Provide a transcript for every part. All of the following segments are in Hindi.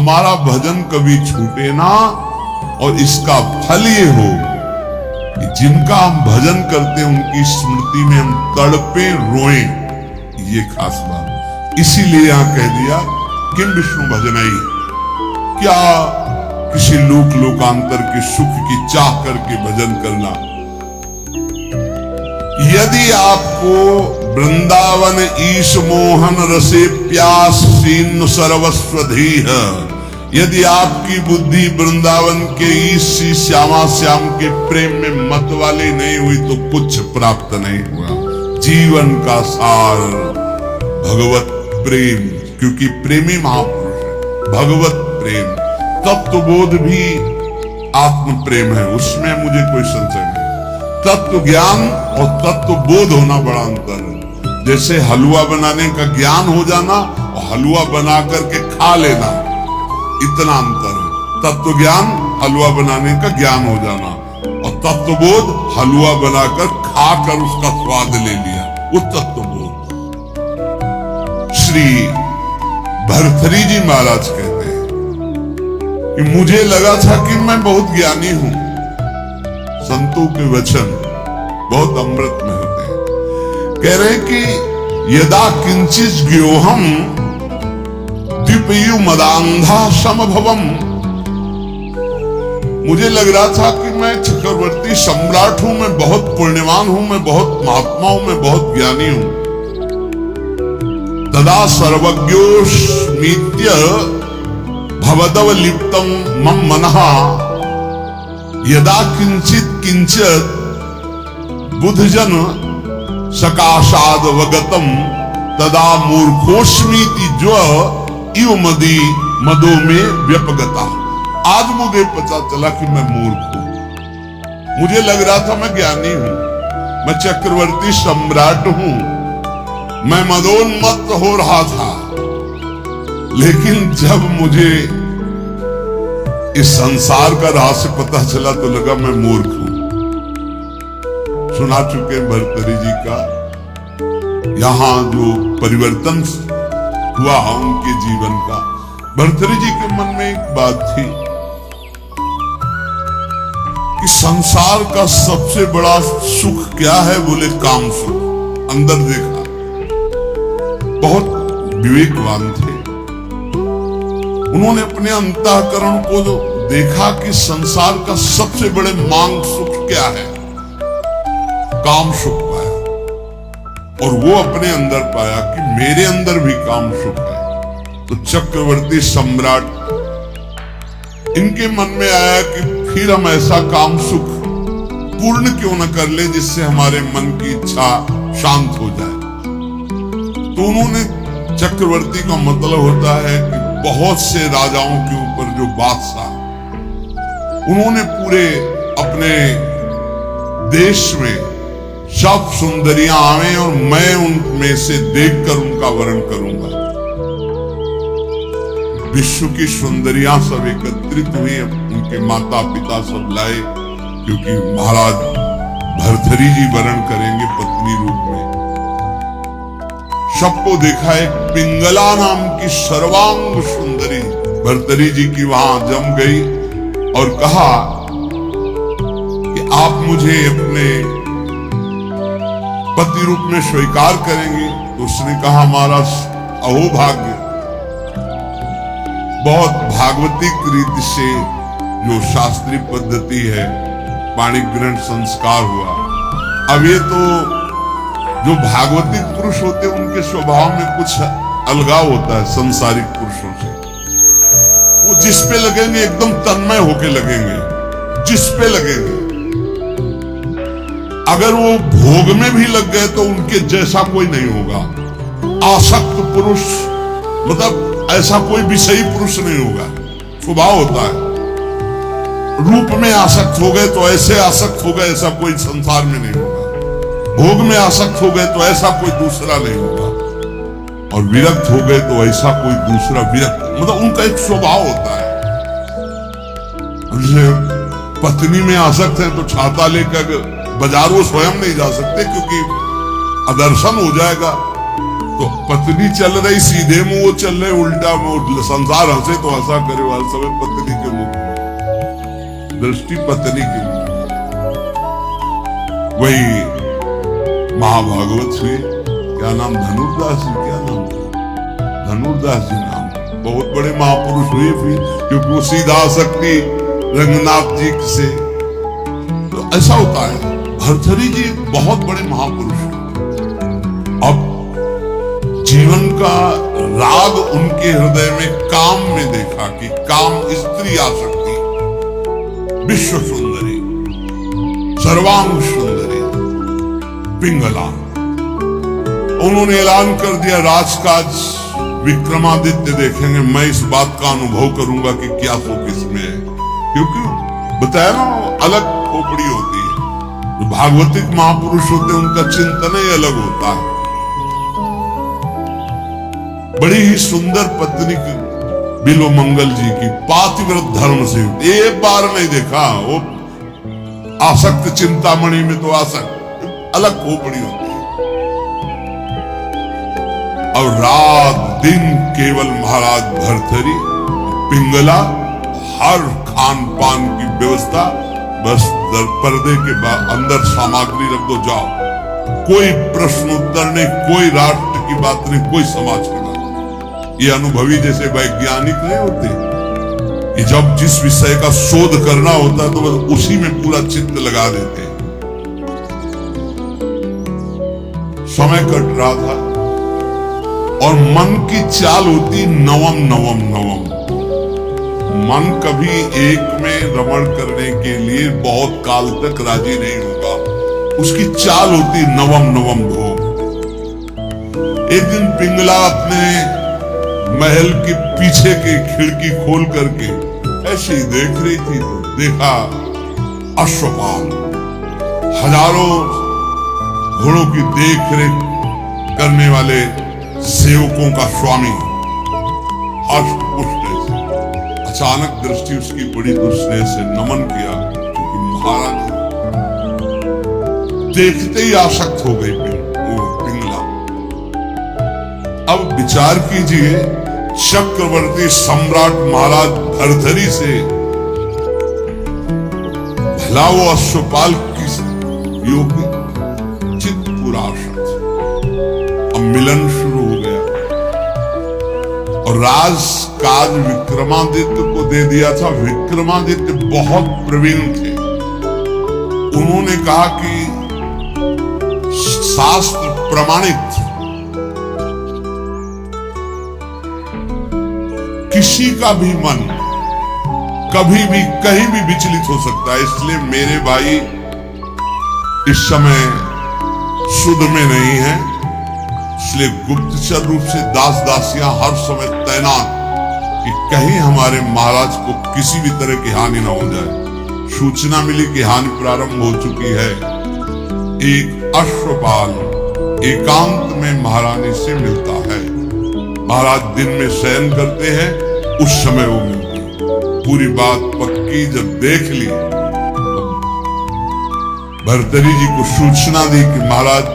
हमारा भजन कभी छूटे ना, और इसका फल ये हो कि जिनका हम भजन करते हैं उनकी स्मृति में हम तड़पे रोएं। ये खास बात, इसीलिए यहां कह दिया किम विष्णु भजनाई, क्या किसी लोक लोकांतर के सुख की चाह करके भजन करना। यदि आपको वृंदावन ईश मोहन रसे प्यास सीन सर्वस्वधीह, यदि आपकी बुद्धि वृंदावन के ईश श्यामा श्याम के प्रेम में मत वाली नहीं हुई तो कुछ प्राप्त नहीं हुआ। जीवन का सार भगवत प्रेम, क्योंकि प्रेमी महापुरुष है। भगवत प्रेम, तत्वबोध भी आत्म प्रेम है, उसमें मुझे कोई संशय नहीं। तत्व ज्ञान और तत्व बोध होना बड़ा अंतर है। जैसे हलवा बनाने का ज्ञान हो जाना और हलवा बना करके खा लेना, इतना अंतर है। तत्व ज्ञान हलवा बनाने का ज्ञान हो जाना, और तत्व बोध हलवा बनाकर खाकर उसका स्वाद ले लिया, वो तत्व बोध। श्री भर्तृहरि जी महाराज कहते हैं कि मुझे लगा था कि मैं बहुत ज्ञानी हूं। संतों के वचन बहुत अमृत में होते हैं। कह रहे कि यदा किंचित ज्ञोहम द्विपयु मदांधा समभवम, मुझे लग रहा था कि मैं चक्रवर्ती सम्राट हूं, मैं बहुत पुण्यवान हूं, मैं बहुत महात्मा हूं, मैं बहुत ज्ञानी हूं। तदा सर्वज्ञोस्मीत्य भवदव लिप्तम मम मनः, यदा किंचित किंचित बुद्धजन सकाशाद वगतम तदा मूर्खोस्मीति जो इव मदी मदो में व्यपगता। आज मुझे पता चला कि मैं मूर्ख हूं। मुझे लग रहा था मैं ज्ञानी हूं, मैं चक्रवर्ती सम्राट हूं, मैं मदोन्मत्त हो रहा था। लेकिन जब मुझे इस संसार का रहस्य पता चला तो लगा मैं मूर्ख हूं। सुना चुके भर्तृहरि जी का यहां जो परिवर्तन हुआ उनके जीवन का। भर्तृहरि जी के मन में एक बात थी कि संसार का सबसे बड़ा सुख क्या है, बोले काम सुख। अंदर देखा, बहुत विवेकवान थे। उन्होंने अपने अंतःकरण को जो देखा कि संसार का सबसे बड़े मांग सुख क्या है, काम सुख पाया। और वो अपने अंदर पाया कि मेरे अंदर भी काम सुख है। तो चक्रवर्ती सम्राट, इनके मन में आया कि फिर हम ऐसा काम सुख पूर्ण क्यों न कर ले जिससे हमारे मन की इच्छा शांत हो जाए। तो उन्होंने, चक्रवर्ती का मतलब होता है कि बहुत से राजाओं के ऊपर जो बादशाह, उन्होंने पूरे अपने देश में सब सुंदरियां आवे और मैं उनमें से देखकर उनका वर्ण करूंगा। विश्व की सुंदरियां सब एकत्रित हुई, उनके माता पिता सब लाए, क्योंकि महाराज भर्तृहरि जी वर्ण करेंगे पत्नी रूप में। सबको देखा, एक पिंगला नाम की सर्वांग सुंदरी भर्तृहरि जी की वहां जम गई और कहा कि आप मुझे अपने पति रूप में स्वीकार करेंगे। तो उसने कहा हमारा अहोभाग्य। बहुत भागवतिक रीति से जो शास्त्रीय पद्धति है, पाणिग्रहण संस्कार हुआ। अब ये तो जो भागवतिक पुरुष होते हैं उनके स्वभाव में कुछ अलगाव होता है संसारिक पुरुषों से। वो जिस पे लगेंगे एकदम तन्मय होके लगेंगे, जिस पे लगेंगे। अगर वो भोग में भी लग गए तो उनके जैसा कोई नहीं होगा। आसक्त पुरुष मतलब ऐसा कोई विषयी पुरुष नहीं होगा, स्वभाव होता है। रूप में आसक्त हो गए तो ऐसे आसक्त हो गए, ऐसा कोई संसार में नहीं होगा। भोग में आसक्त हो गए तो ऐसा कोई दूसरा नहीं होगा, और विरक्त हो गए तो ऐसा कोई दूसरा विरक्त, मतलब उनका एक स्वभाव होता है। पत्नी में आसक्त है तो छाता लेकर बाजार वो स्वयं नहीं जा सकते, क्योंकि अदर्शन हो जाएगा। तो पत्नी चल रही सीधे मुंह, वो चल रहे उल्टा मुंह। संसार हंसे तो हंसा करे, हर समय पत्नी के मुंह, दृष्टि पत्नी के मुंह। वही महाभागवत हुए, क्या नाम, धनुर्दास जी, क्या नाम, धनुर्दास जी नाम, बहुत बड़े महापुरुष हुए फिर, क्योंकि वो सीधा शक्ति रंगनाथ जी से। तो ऐसा होता है, भर्तृहरि जी बहुत बड़े महापुरुष। अब जीवन का राग उनके हृदय में काम में देखा कि काम स्त्री आसक्ति, विश्व सुंदरी, सर्वांग सुंदरी पिंगला। उन्होंने ऐलान कर दिया, राजकाज विक्रमादित्य देखेंगे, मैं इस बात का अनुभव करूंगा कि क्या सुख इसमें है। क्योंकि बताया ना, अलग खोपड़ी होती है। जो भागवतिक महापुरुष होते हैं उनका चिंतन ही अलग होता है। बड़ी ही सुंदर पत्नी की बिल्व मंगल जी की पातिव्रत धर्म से एक बार नहीं देखा। वो आसक्त चिंतामणि में तो आसक्त अलग खोपड़ी होती है। और रात दिन केवल महाराज भर्तृहरि पिंगला, हर खान पान की व्यवस्था, बस पर्दे के अंदर सामग्री रख दो, जाओ। कोई प्रश्न उत्तर नहीं, कोई राष्ट्र की बात नहीं, कोई समाज की बात। ये अनुभवी जैसे वैज्ञानिक नहीं होते कि जब जिस विषय का शोध करना होता है तो बस उसी में पूरा चित्त लगा देते हैं। समय कट रहा था और मन की चाल होती नवम नवम नवम। मन कभी एक में रमण करने के लिए बहुत काल तक राजी नहीं होगा, उसकी चाल होती नवम नवम भोग। एक दिन पिंगला अपने महल के पीछे की खिड़की खोल करके ऐसे ही देख रही थी, तो देखा अश्वपाल हजारों घोड़ों की देख रेख करने वाले सेवकों का स्वामी हष्ट पुष्ट से। अचानक दृष्टि उसकी बड़ी दुस्नेह से नमन किया, क्योंकि महाराज देखते ही आसक्त हो गई पिंगला। अब विचार कीजिए, चक्रवर्ती सम्राट महाराज भर्तृहरि से भला वो अश्वपाल किस योगी चित्त पूरा आसक्त। अब मिलन शुरू हो गया और राजकाज विक्रमादित्य को दे दिया था। विक्रमादित्य बहुत प्रवीण थे। उन्होंने कहा कि शास्त्र प्रमाणित किसी का भी मन कभी भी कहीं भी विचलित हो सकता है, इसलिए मेरे भाई इस समय शुद्ध में नहीं है, इसलिए गुप्तचर रूप से दास दासियां हर समय तैनात कि कहीं हमारे महाराज को किसी भी तरह की हानि ना हो जाए। सूचना मिली कि हानि प्रारंभ हो चुकी है। एक अश्वपाल एकांत में महारानी से मिलता है। महाराज दिन में शयन करते हैं, उस समय वो मिलती। पूरी बात पक्की जब देख ली, भर्तृहरि जी को सूचना दी कि महाराज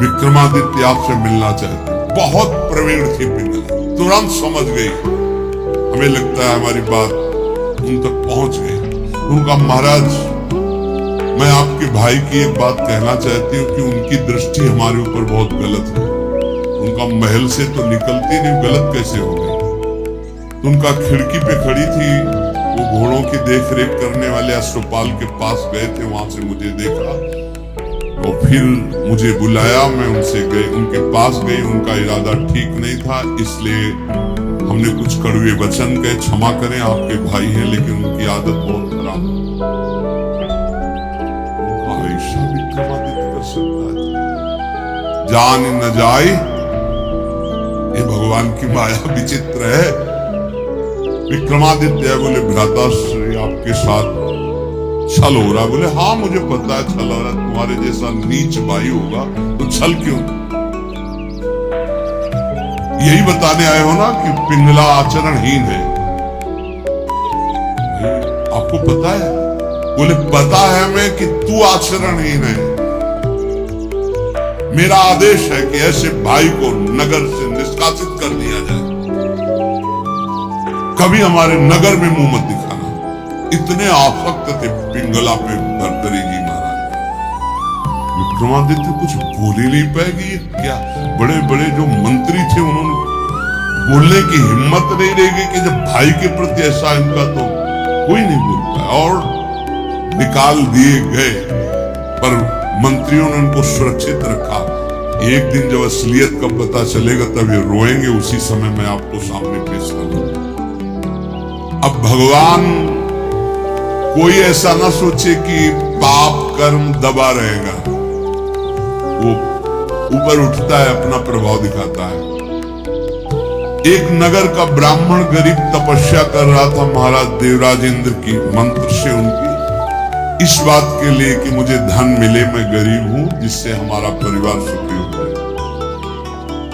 विक्रमादित्य आपसे मिलना चाहते। बहुत प्रवीण थी पिंगला, तुरंत समझ गई। हमें लगता है हमारी बात उन तक पहुंच गई। उनका महाराज, मैं आपके भाई की एक बात कहना चाहती हूँ कि उनकी दृष्टि हमारे ऊपर बहुत गलत है। उनका महल से तो निकलती नहीं, गलत कैसे हो गई? उनका खिड़की पे खड़ी थी, वो घोड़ों की देख रेख करने वाले अश्वपाल के पास गए थे, वहां से मुझे देखा और फिर मुझे बुलाया। मैं उनसे गई, उनके पास गई। उनका इरादा ठीक नहीं था, इसलिए हमने कुछ कड़वे वचन कहे। क्षमा करें, आपके भाई हैं, लेकिन उनकी आदत बहुत खराब है। ऐसा विक्रमादित्य कर सकता है? जान न जाए, ये भगवान की माया विचित्र है। विक्रमादित्य बोले, भ्राताश्री आपके साथ छल हो रहा? बोले हाँ मुझे पता है छल हो रहा, तुम्हारे जैसा नीच भाई होगा तो छल क्यों? यही बताने आए हो ना कि पिंगला आचरणहीन है। आपको पता है? बोले पता है हमें कि तू आचरणहीन है। मेरा आदेश है कि ऐसे भाई को नगर से निष्कासित कर दिया जाए, कभी हमारे नगर में मुंह मत दिखाना। इतने आसक्त थे पिंगला पे भर्तृहरि जी महाराज। विक्रमादित्य कुछ बोल ही नहीं पाएगी, क्या बड़े बड़े जो मंत्री थे उन्होंने बोलने की हिम्मत नहीं रहेगी कि जब भाई के प्रति ऐसा इनका, तो कोई नहीं बोल पाया और निकाल दिए गए। पर मंत्रियों ने उनको सुरक्षित रखा। एक दिन जब असलियत का पता चलेगा तब ये रोएंगे, उसी समय मैं आपको सामने पेश करूंगा। अब भगवान कोई ऐसा ना सोचे कि पाप कर्म दबा रहेगा, वो ऊपर उठता है, अपना प्रभाव दिखाता है। एक नगर का ब्राह्मण गरीब तपस्या कर रहा था महाराज देवराज इंद्र की मंत्र से उनकी, इस बात के लिए कि मुझे धन मिले, मैं गरीब हूं, जिससे हमारा परिवार सुखी हो जाए।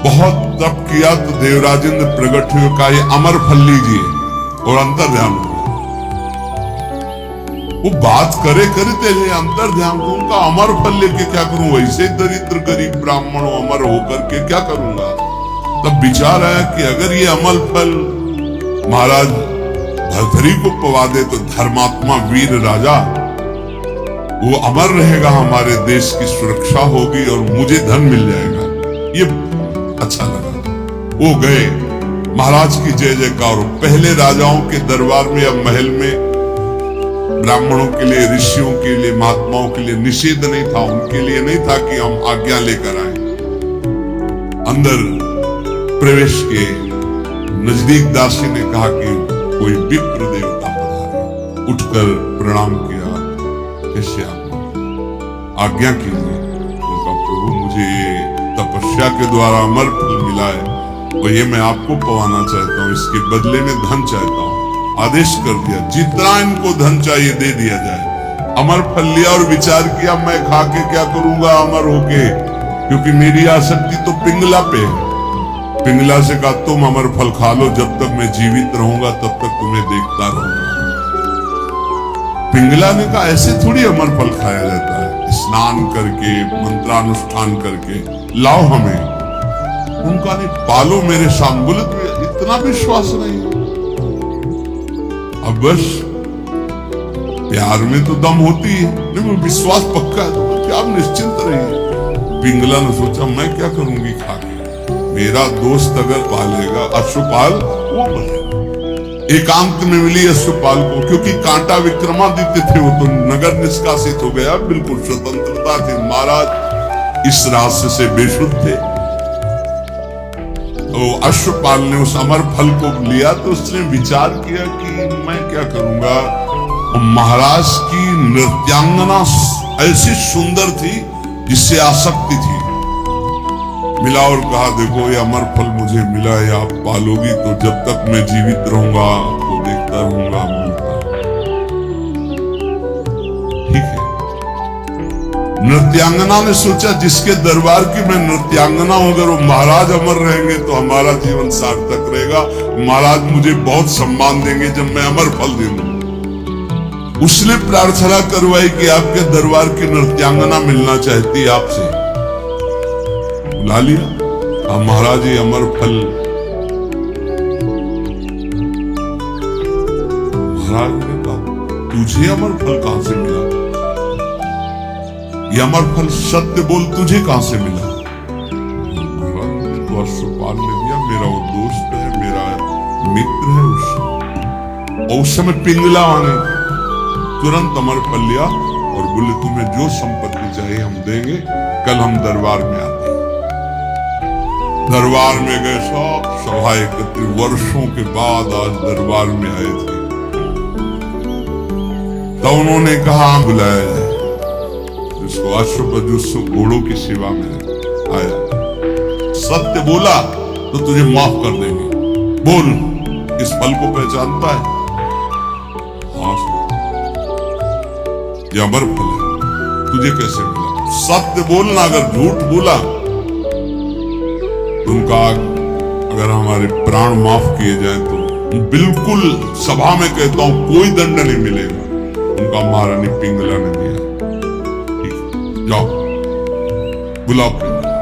बहुत तप किया तो देवराज इंद्र प्रकट हुए, कहा ये अमर फल लीजिए, और अंतर ध्यान हो गया। वो बात करे तेरे अंतर ध्यान, उनका अमर फल लेके क्या करूं, वैसे दरिद्र गरीब ब्राह्मण अमर होकर के क्या करूंगा। तब विचार आया कि अगर ये अमल फल महाराज भर्तृहरि को पवा दे तो धर्मात्मा वीर राजा वो अमर रहेगा, हमारे देश की सुरक्षा होगी और मुझे धन मिल जाएगा। ये अच्छा लगा। वो गए, महाराज की जय जयकार। पहले राजाओं के दरबार में या महल में ब्राह्मणों के लिए, ऋषियों के लिए, महात्माओं के लिए निषेध नहीं था, उनके लिए नहीं था कि हम आज्ञा लेकर आए। अंदर प्रवेश के नजदीक दासी ने कहा कि कोई विप्र देवता पधारे। उठकर प्रणाम किया, कैसे आप आज्ञा कीजिए। उनका प्रभु मुझे तपस्या के द्वारा अमर फल मिला है और ये मैं आपको पवाना चाहता हूँ, इसके बदले में धन चाहता हूँ। आदेश कर दिया जितना इनको धन चाहिए दे दिया जाए। अमर फल लिया और विचार किया मैं खा के क्या करूंगा अमर होके, क्योंकि मेरी आसक्ति तो पिंगला पे है। पिंगला से कहा तुम अमर फल खा लो, जब तक मैं जीवित रहूंगा तब तक तुम्हें देखता रहूंगा। पिंगला ने कहा ऐसे थोड़ी अमर फल खाया जाता है, स्नान करके मंत्रानुष्ठान करके लाओ हमें। उनका नहीं, पालो मेरे सामने। बोले तो इतना विश्वास नहीं। अब बस प्यार में तो दम होती है, नहीं विश्वास पक्का है तो क्या आप निश्चिंत रहिए। पिंगला ने सोचा मैं क्या करूंगी खा के, मेरा दोस्त अगर पालेगा अश्वपाल वो बनेगा। एकांत में मिली अश्वपाल को, क्योंकि कांटा विक्रमादित्य थे, वो तो नगर निष्कासित हो गया, बिल्कुल स्वतंत्रता थी। महाराज इस रास्ते से बेशुद्ध थे। तो अश्वपाल ने उस अमर फल को लिया तो उसने विचार किया कि मैं क्या करूंगा। महाराज की नृत्यांगना ऐसी सुंदर थी जिससे आसक्ति थी। मिला और कहा देखो ये अमर फल मुझे मिला है, आप पालोगी तो जब तक मैं जीवित रहूंगा आपको देखता रहूंगा, मिलता। ठीक है। नृत्यांगना ने सोचा जिसके दरबार की मैं नृत्यांगना हूं, अगर वो महाराज अमर रहेंगे तो हमारा जीवन सार्थक रहेगा, महाराज मुझे बहुत सम्मान देंगे जब मैं अमर फल दे दूं। उसने प्रार्थना करवाई कि आपके दरबार की नृत्यांगना मिलना चाहती है आपसे। बुला लिया, अब महाराज ये अमर फल। महाराज ने कहा तुझे अमर फल कहां से मिला? ये अमर फल सत्य बोल, तुझे कहां से मिला? तो अश्वपाल ने दिया, मेरा वो दोस्त है, मेरा मित्र है। और उस समय पिंगला आने तुरंत अमर फल लिया और बोले तुम्हें जो संपत्ति चाहिए हम देंगे, कल हम दरबार में आते हैं। दरबार में गए, सब सभा एकत्रित, वर्षों के बाद आज दरबार में आए थे। तो उन्होंने कहा बुलाया जाए जिसको अश्वपद घोड़ों की सेवा में आया। सत्य बोला तो तुझे माफ कर देंगे। बोल इस फल को पहचानता है? हाँ ये अमर फल है, तुझे कैसे मिला? सत्य बोलना, अगर झूठ बोला उनका अगर हमारे प्राण माफ किए जाए तो बिल्कुल सभा में कहता हूं कोई दंड नहीं मिलेगा। उनका महारानी पिंगला ने दिया। ठीक, जाओ बुलाओ पिंगला।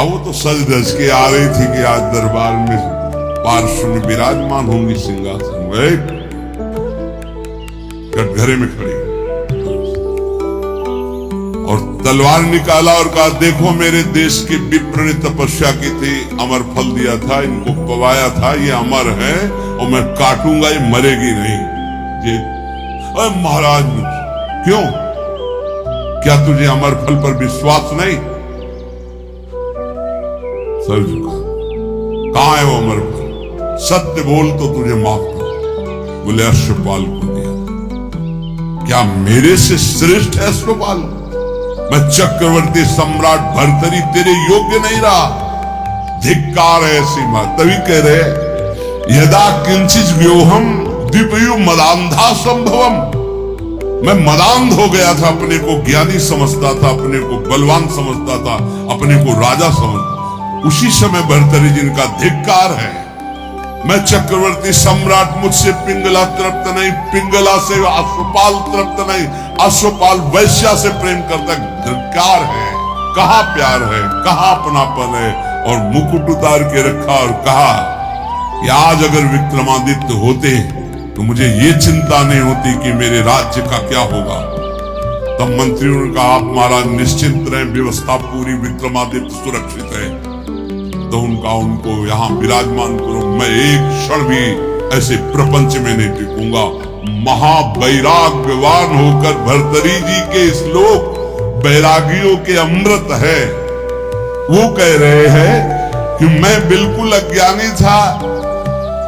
अब वो तो सज धज के आ रही थी कि आज दरबार में पार्श्व में विराजमान होंगी सिंहासन में, कटघरे में खड़ी और तलवार निकाला और कहा, देखो मेरे देश के विप्र ने तपस्या की थी, अमर फल दिया था, इनको पवाया था, ये अमर है और मैं काटूंगा, ये मरेगी नहीं। ये अरे महाराज, क्यों, क्या तुझे अमर फल पर विश्वास नहीं? सर झुका, कहां है वो अमर फल? सत्य बोल तो तुझे माफ कर। बोले अश्वपाल को दिया। क्या मेरे से श्रेष्ठ है अश्वपाल? मैं चक्रवर्ती सम्राट भर्तरी तेरे योग्य नहीं रहा। धिक्कार है ऐसी बात। तभी कह रहे, यदा किंचित व्योहम द्विपयु मदांधा संभवम। मैं मदांध हो गया था, अपने को ज्ञानी समझता था, अपने को बलवान समझता था, अपने को राजा समझ। उसी समय भर्तरी जिनका धिक्कार है। मैं चक्रवर्ती सम्राट, मुझसे पिंगला तृप्त नहीं, पिंगला से अश्वपाल तृप्त नहीं, अश्वपाल वैश्या से प्रेम करता। धिक्कार है। कहाँ प्यार है, कहाँ अपनापन है। और मुकुट उतार के रखा और कहा कि आज अगर विक्रमादित्य होते तो मुझे ये चिंता नहीं होती कि मेरे राज्य का क्या होगा। तब मंत्रियों ने कहा, आप महाराज निश्चिंत रहें, व्यवस्था पूरी, विक्रमादित्य सुरक्षित है। तो उनको यहाँ विराजमान करो, मैं एक क्षण भी ऐसे प्रपंच में नहीं टिकूंगा। महावैराग्यवान होकर भर्तरी जी के श्लोक बैरागियों के अमृत है। वो कह रहे हैं कि मैं बिल्कुल अज्ञानी था,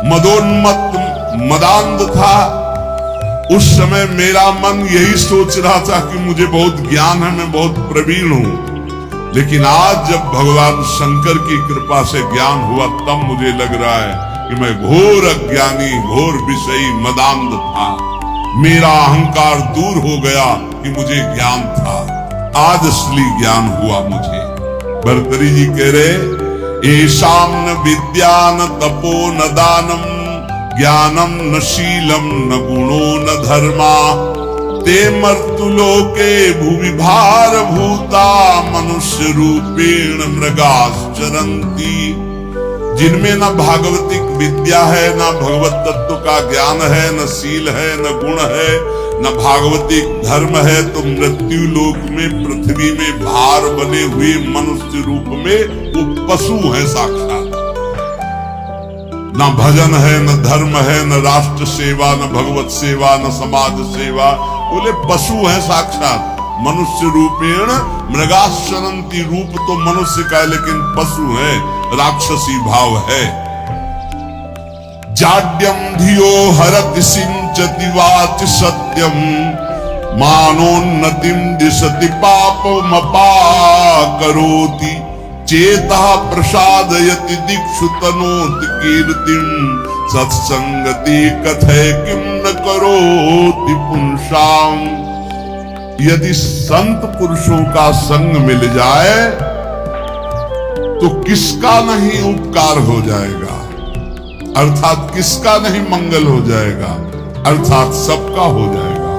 मदोन्मत्त मदांध था। उस समय मेरा मन यही सोच रहा था कि मुझे बहुत ज्ञान है, मैं बहुत प्रवीण हूं। लेकिन आज जब भगवान शंकर की कृपा से ज्ञान हुआ, तब मुझे लग रहा है कि मैं घोर अज्ञानी, घोर विषयी मदांध था। मेरा अहंकार दूर हो गया कि मुझे ज्ञान था। आज असली ज्ञान हुआ मुझे। भर्तरी जी कह रहे, एशाम न विद्या न तपो न दानम, ज्ञानम न शीलम न गुणो न धर्मा, ते मर्तुलोके भुवि भार भूता, मनुष्य रूपेण मृगाश्चरन्ति। जिनमें न भागवतिक विद्या है, न भगवत तत्व का ज्ञान है, न शील है, न गुण है, न भागवतिक धर्म है, तो मृत्यु लोक में पृथ्वी में भार बने हुए मनुष्य रूप में वो पशु है साक्षात। न भजन है, न धर्म है, न राष्ट्र सेवा, न भगवत सेवा, न समाज सेवा। बोले पशु है साक्षात। मनुष्य रूपेण मृगाश्चरन्ति, रूप तो मनुष्य का है लेकिन पशु है, राक्षसी भाव है। जाड्यम धियो हरति सिंचति वाच सत्यम, मानोन्नतिम दिशति पापमपा करोति, चेता प्रसादयति दिक्षु तनोत कीर्तिम, सत्संगति कथय किम न करोति पुंसाम। यदि संत पुरुषों का संग मिल जाए तो किसका नहीं उपकार हो जाएगा, अर्थात किसका नहीं मंगल हो जाएगा, अर्थात सबका हो जाएगा।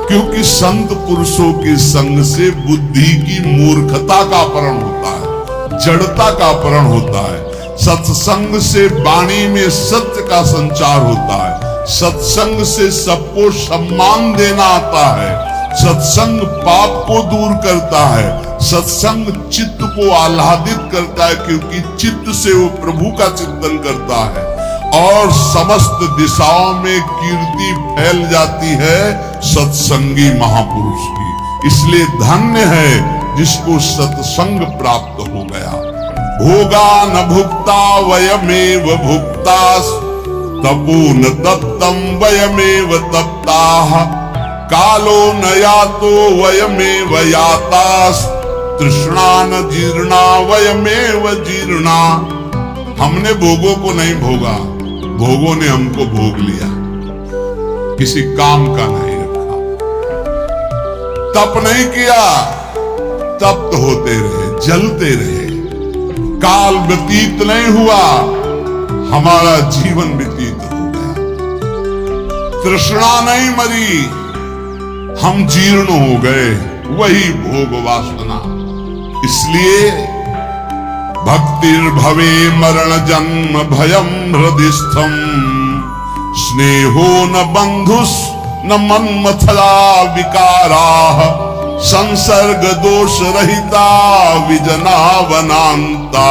क्योंकि संत पुरुषों के संग से बुद्धि की मूर्खता का अपहरण होता है, जड़ता का अपहरण होता है। सत्संग से वाणी में सत्य का संचार होता है। सत्संग से सबको सम्मान देना आता है। सत्संग पाप को दूर करता है। सत्संग चित्त को आह्लादित करता है, क्योंकि चित्त से वो प्रभु का चिंतन करता है और समस्त दिशाओं में कीर्ति फैल जाती है सत्संगी महापुरुष की। इसलिए धन्य है जिसको सत्संग प्राप्त हो गया। भोगा न भुक्ता वयमेव भुक्तास्, तपो न तप्तम वयमेव तप्ताः, कालो न यातो वयमेव यातास्, तृष्णा न जीर्णा वयमेव जीर्णा। हमने भोगों को नहीं भोगा, भोगों ने हमको भोग लिया, किसी काम का नहीं रखा। तप नहीं किया, तप्त होते रहे, जलते रहे। काल व्यतीत नहीं हुआ, हमारा जीवन व्यतीत हो गया। तृष्णा नहीं मरी, हम जीर्ण हो गए, वही भोग वासना। इसलिए भक्तिर्भवे मरण जन्म भयम हृदिस्थम स्नेहो न बंधुस न मन्मथला विकारा संसर्ग दोष रहिता विजना वनांता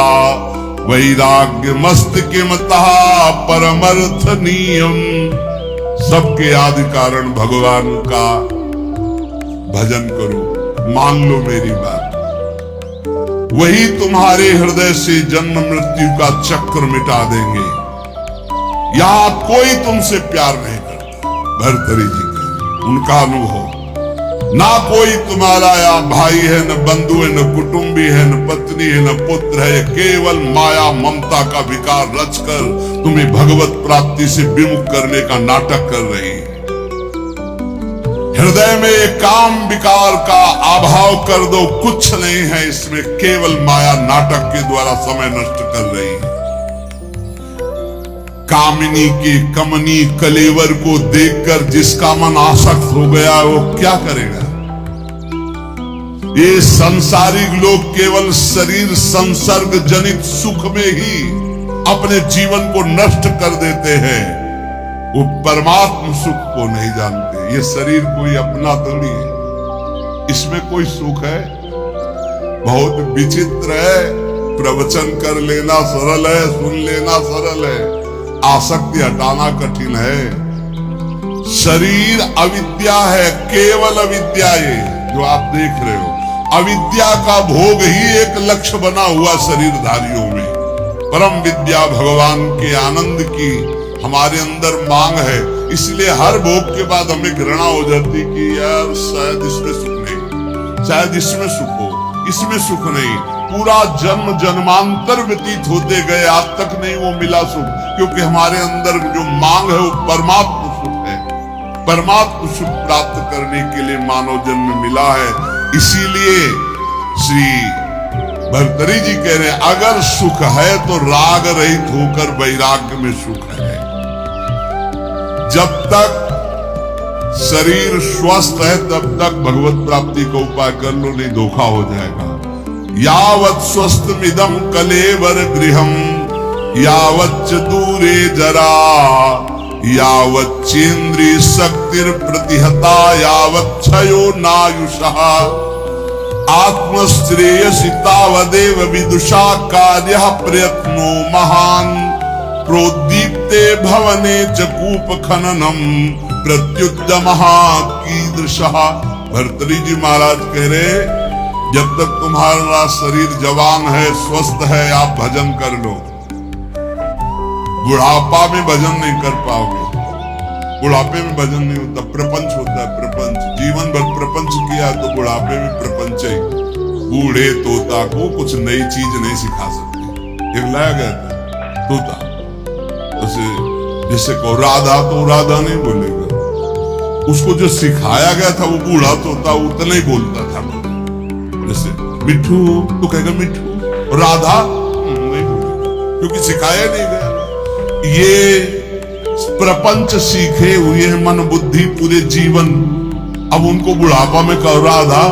वैराग्य मस्तकिमतः परमर्थ नियम। सबके आदि कारण भगवान का भजन करो, मान लो मेरी बात, वही तुम्हारे हृदय से जन्म मृत्यु का चक्र मिटा देंगे। यहां कोई तुमसे प्यार नहीं करता, भर्तरी जी के उनका अनुभव, ना कोई तुम्हारा या भाई है, न बंधु है, न कुटुंबी है, न पत्नी है, न पुत्र है, केवल माया ममता का विकार रचकर तुम्हें भगवत प्राप्ति से विमुख करने का नाटक कर रही है। हृदय में एक काम विकार का अभाव कर दो, कुछ नहीं है इसमें, केवल माया नाटक के द्वारा समय नष्ट कर रही है। कामिनी के कमनी कलेवर को देखकर जिसका मन आसक्त हो गया वो क्या करेगा? ये संसारिक लोग केवल शरीर संसर्ग जनित सुख में ही अपने जीवन को नष्ट कर देते हैं, वो परमात्म सुख को नहीं जानते। ये शरीर कोई अपना थोड़ी है, इसमें कोई सुख है? बहुत विचित्र है। प्रवचन कर लेना सरल है, सुन लेना सरल है, आसक्ति हटाना कठिन है। शरीर अविद्या है, केवल अविद्या, ये जो आप देख रहे हो अविद्या का भोग ही एक लक्ष्य बना हुआ शरीरधारियों में। परम विद्या भगवान के आनंद की हमारे अंदर मांग है, इसलिए हर भोग के बाद हमें घृणा हो जाती कि यार शायद इसमें सुख नहीं, शायद इसमें सुख हो, इसमें सुख नहीं। पूरा जन्म जन्मांतर व्यतीत होते गए, आज तक नहीं वो मिला सुख, क्योंकि हमारे अंदर जो मांग है वो परमात्म सुख है। परमात्म सुख प्राप्त करने के लिए मानव जन्म मिला है। इसीलिए श्री भर्तरी जी कह रहे हैं, अगर सुख है तो राग रहित होकर वैराग्य में सुख है। जब तक शरीर स्वस्थ है तब तक भगवत प्राप्ति का उपाय कर लो, नहीं धोखा हो जाएगा। यावत् स्वस्थमिदं कलेवर गृहम यावच्च दूरे जरा यावच्चेन्द्रिय शक्तिर प्रतिहता यावच्छयो नायुषः आत्मश्रेयसि तावदेव विदुषा कार्यः प्रयत्नो महान् प्रोद्दीप्ते भवने च कूप खननम प्रत्युद्यमः कीदृशः। भर्तरी जी महाराज कह रहे, जब तक तुम्हारा शरीर जवान है, स्वस्थ है, आप भजन कर लो। बुढ़ापा में भजन नहीं कर पाओगे, बुढ़ापे में भजन नहीं होता, प्रपंच होता है। प्रपंच जीवन भर प्रपंच किया तो बुढ़ापे में प्रपंच ही। बूढ़े तोता को कुछ नई चीज नहीं सिखा सकते। एक लाया गया था तोता, जैसे को राधा, तो राधा नहीं बोलेगा, उसको जो सिखाया गया था वो बूढ़ा तोता उतना ही बोलता था। जैसे मिठू तो कहेगा मिठू, राधा नहीं बोलेगा क्योंकि सिखाया नहीं गया। ये प्रपंच सीखे हुए मन बुद्धि पूरे जीवन, अब उनको बुढ़ापा में कहो राधा,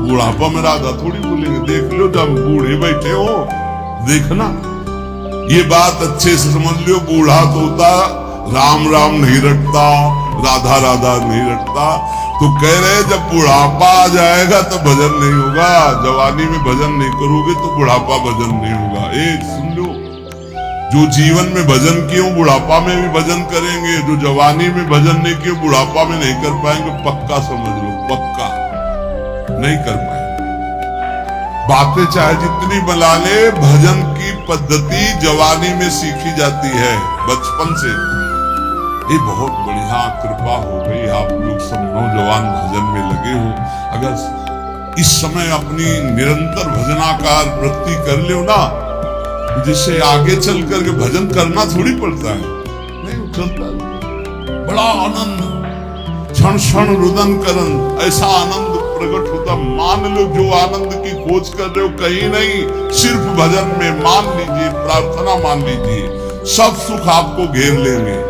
बुढ़ापा में राधा थोड़ी बोलेंगे। देख लो जब बूढ़े बैठे हो, देखना ये बात अच्छे से समझ लो। बूढ़ा तोता राम राम नहीं रटता, राधा राधा नहीं रटता। तो कह रहे जब बुढ़ापा आ जाएगा तो भजन नहीं होगा, जवानी में भजन नहीं करोगे तो बुढ़ापा भजन नहीं होगा। एक सुन लो, जो जीवन में भजन किए बुढ़ापा में भी भजन करेंगे, जो जवानी में भजन नहीं किए बुढ़ापा में नहीं कर पाएंगे। पक्का समझ लो, पक्का नहीं कर पाएंगे। बातें चाहे जितनी बना ले, भजन की पद्धति जवानी में सीखी जाती है बचपन से। ये बहुत बढ़िया कृपा हो गई, आप लोग सब नौजवान भजन में लगे हो। अगर इस समय अपनी निरंतर भजनाकार वृत्ति कर लो ना, जिससे आगे चल करके भजन करना थोड़ी पड़ता है, नहीं चलता। बड़ा आनंद, क्षण क्षण रुदन करन, ऐसा आनंद प्रकट होता। मान लो जो आनंद की खोज कर रहे हो कहीं नहीं, सिर्फ भजन में मान लीजिए, प्रार्थना मान लीजिए, सब सुख आपको घेर लेंगे।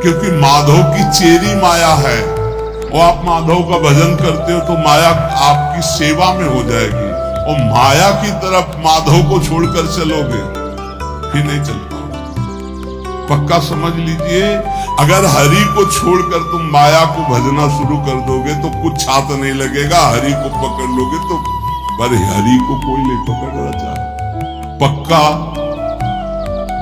क्योंकि माधव की चेरी माया है, और आप माधव का भजन करते हो तो माया आपकी सेवा में हो जाएगी। और माया की तरफ माधव को छोड़कर चलोगे फिर नहीं चल पाओगे। पक्का समझ लीजिए, अगर हरि को छोड़कर तुम माया को भजना शुरू कर दोगे तो कुछ छात नहीं लगेगा। हरि को पकड़ लोगे तो, पर हरि को कोई नहीं पकड़ रहा। पक्का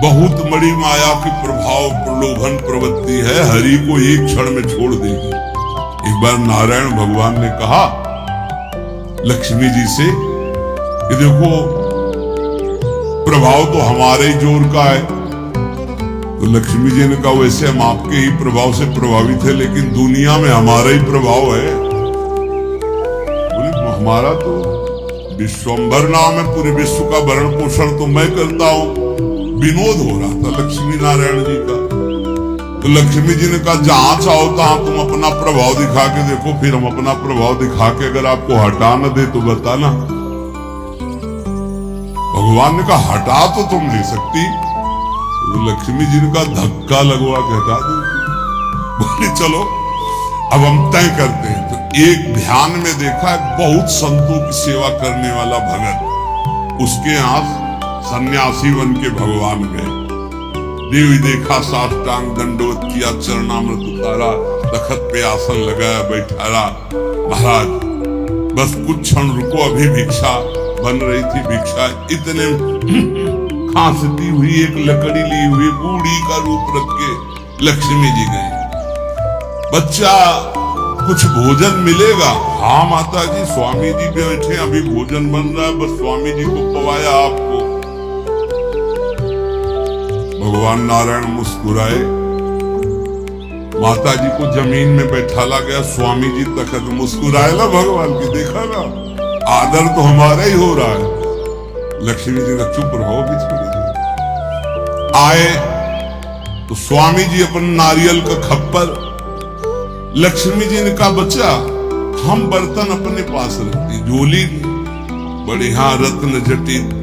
बहुत बड़ी माया की प्रभाव प्रलोभन प्रवृत्ति है, हरि को एक क्षण में छोड़ देगी। एक बार नारायण भगवान ने कहा लक्ष्मी जी से कि देखो प्रभाव तो हमारे ही जोर का है। तो लक्ष्मी जी ने कहा वैसे हम आपके ही प्रभाव से प्रभावित है, लेकिन दुनिया में हमारा ही प्रभाव है। बोले हमारा तो विश्वंभर नाम है, पूरे विश्व का भरण पोषण तो मैं करता हूं। विनोद हो रहा था लक्ष्मी नारायण जी का। तो लक्ष्मी जी ने कहा जहां चाहो तहां तुम अपना प्रभाव दिखा के देखो, फिर हम अपना प्रभाव दिखा के अगर आपको हटा न दे तो बताना। भगवान ने कहा हटा तो तुम नहीं सकती। तो लक्ष्मी जी ने कहा धक्का लगवा के हटा दे। बोले चलो अब हम तय करते हैं। तो एक ध्यान में देखा बहुत संतों की सेवा करने वाला भगत, उसके यहाँ सन्यासी बन के भगवान गए। देवी देखा, साष्टांग दंडवत किया, चरणामृत उतारा, तखत पे आसन लगाया, बैठाया। महाराज बस कुछ क्षण रुको, अभी भिक्षा बन रही थी। भिक्षा इतने खांसती हुई एक लकड़ी ली हुई बूढ़ी का रूप रख के लक्ष्मी जी गए। बच्चा कुछ भोजन मिलेगा? हाँ माता जी, स्वामी जी बैठे अभी भोजन बन रहा है, बस स्वामी जी को पवाया आपको। भगवान नारायण मुस्कुराए, माता जी को जमीन में बैठाला गया, स्वामी जी तखत मुस्कुराए ना भगवान की, देखा ना आदर तो हमारा ही हो रहा है। लक्ष्मी जी का चुप रहो, भी छोड़ दे। आए तो स्वामी जी अपन नारियल का खप्पर, लक्ष्मी जी ने कहा बच्चा हम बर्तन अपने पास रखती, झोली बढ़िया रत्न जटित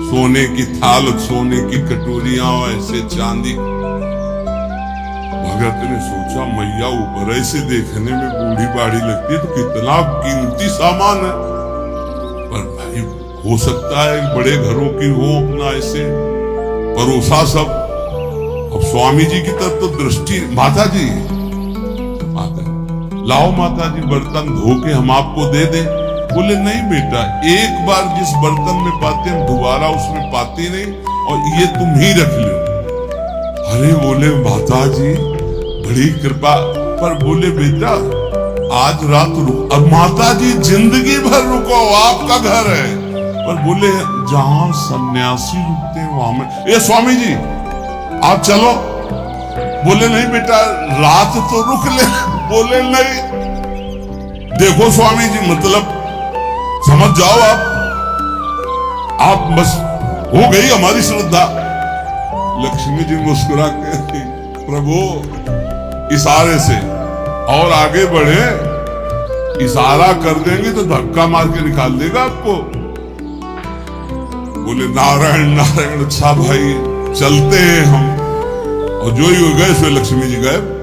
सोने की थाल, सोने की कटोरियां, ऐसे चांदी। भगत ने सोचा मैया ऊपर ऐसे देखने में बूढ़ी बाड़ी लगती है तो कितना कीमती सामान है, पर भाई हो सकता है बड़े घरों की हो अपना ऐसे परोसा सब। अब स्वामी जी की तरफ तो दृष्टि, माता जी लाओ माता जी बर्तन धो के हम आपको दे दें। बोले नहीं बेटा, एक बार जिस बर्तन में पाते हम दोबारा उसमें पाते नहीं, और ये तुम ही रख लो। अरे बोले माता जी बड़ी कृपा, पर बोले बेटा आज रात रुको। अब माता जी जिंदगी भर रुको, आपका घर है। पर बोले जहां सन्यासी रुकते हैं वहां में, ये स्वामी जी आप चलो। बोले नहीं बेटा रात तो रुक ले। बोले नहीं, देखो स्वामी जी मतलब समझ जाओ आप बस हो गई हमारी श्रद्धा। लक्ष्मी जी मुस्कुरा के प्रभु इशारे से और आगे बढ़े, इशारा कर देंगे तो धक्का मार के निकाल देगा आपको। बोले नारायण नारायण, अच्छा भाई चलते हैं हम। और जो ही गए सो लक्ष्मी जी गए।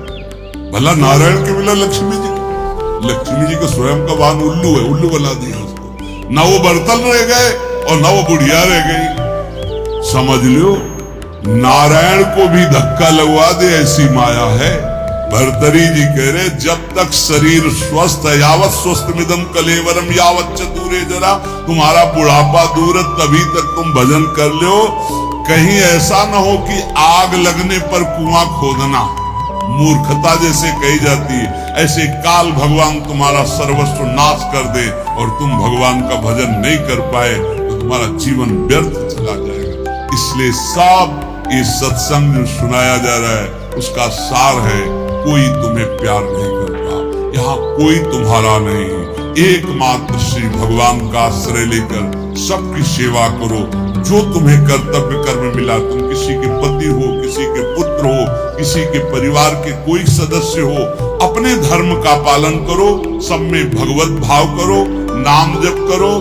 भला नारायण के मिला लक्ष्मी जी का स्वयं का वाहन उल्लू है, उल्लू बना दिया उसको। ना वो बर्तन रह गए और ना वो बुढ़िया रह गई। समझ लो नारायण को भी धक्का लगवा दे ऐसी माया है। भर्तरी जी कह रहे जब तक शरीर स्वस्थ है, यावत स्वस्थ मिदम कलेवरम यावत चतुरे जरा, तुम्हारा बुढ़ापा दूर है तभी तक तुम भजन कर लो। कहीं ऐसा न हो कि आग लगने पर कुआं खोदना मूर्खता जैसे कही जाती है, ऐसे काल भगवान तुम्हारा सर्वस्व नाश कर दे और तुम भगवान का भजन नहीं कर पाए तो तुम्हारा जीवन व्यर्थ चला जाएगा। इसलिए सब ये सत्संग जो सुनाया जा रहा है उसका सार है, कोई तुम्हें प्यार नहीं करता, यहाँ कोई तुम्हारा नहीं, एकमात्र श्री भगवान का आश्रय लेकर सबकी सेवा करो। जो तुम्हें कर्तव्य कर्म मिला, तुम किसी के पति हो, किसी के पुत्र हो, किसी के परिवार के कोई सदस्य हो, अपने धर्म का पालन करो, सब में भगवत भाव करो, नाम जप करो।